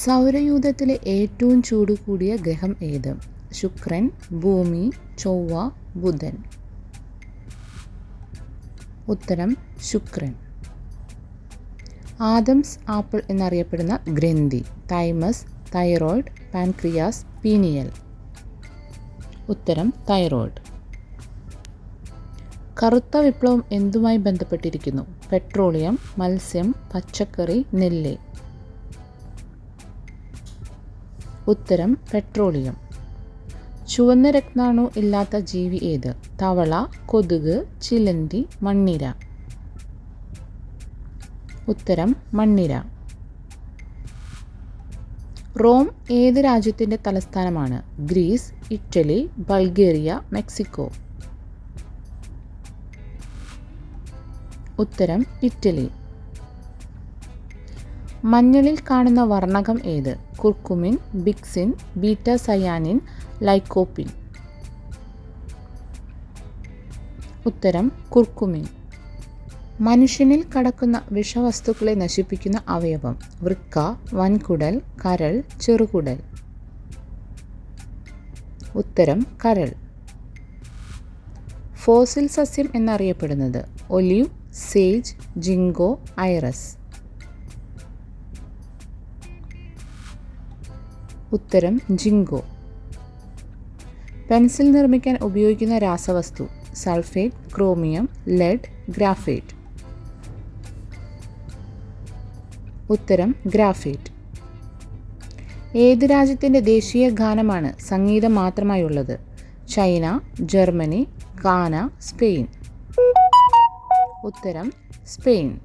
സൗരയൂഥത്തിലെ ഏറ്റവും ചൂട് കൂടിയ ഗ്രഹം ഏത്? ശുക്രൻ, ഭൂമി, ചൊവ്വ, ബുധൻ. ഉത്തരം ശുക്രൻ. ആദംസ് ആപ്പിൾ എന്നറിയപ്പെടുന്ന ഗ്രന്ഥി? Thymus, thyroid, pancreas, pineal. ഉത്തരം തൈറോയ്ഡ്. കറുത്ത വിപ്ലവം എന്തുമായി ബന്ധപ്പെട്ടിരിക്കുന്നു? പെട്രോളിയം, മത്സ്യം, പച്ചക്കറി, നെല്ല്. ഉത്തരം പെട്രോളിയം. ചുവന്ന രക്താണു ഇല്ലാത്ത ജീവി ഏത്? തവള, കൊതുക്, ചിലന്തി, മണ്ണിര. ഉത്തരം മണ്ണിര. റോം ഏത് രാജ്യത്തിൻ്റെ തലസ്ഥാനമാണ്? Greece, Italy, Bulgaria, Mexico. ഉത്തരം ഇറ്റലി. മഞ്ഞളിൽ കാണുന്ന വർണ്ണകം ഏത്? Curcumin, bixin, beta cyanin, lycopene. ഉത്തരം കുർക്കുമിൻ. മനുഷ്യനിൽ കടക്കുന്ന വിഷവസ്തുക്കളെ നശിപ്പിക്കുന്ന അവയവം? വൃക്ക, വൻകുടൽ, കരൾ, ചെറുകുടൽ. ഉത്തരം കരൾ. ഫോസിൽ സസ്യം എന്നറിയപ്പെടുന്നത്? Olive, sage, ginkgo, iris. ഉത്തരം ജിങ്കോ. പെൻസിൽ നിർമ്മിക്കാൻ ഉപയോഗിക്കുന്ന രാസവസ്തു? Sulphate, chromium, lead, graphite. ഉത്തരം ഗ്രാഫൈറ്റ്. ഏത് രാജ്യത്തിൻ്റെ ദേശീയ ഗാനമാണ് സംഗീതം മാത്രമായുള്ളത്? China, Germany, Ghana, Spain. ഉത്തരം സ്പെയിൻ.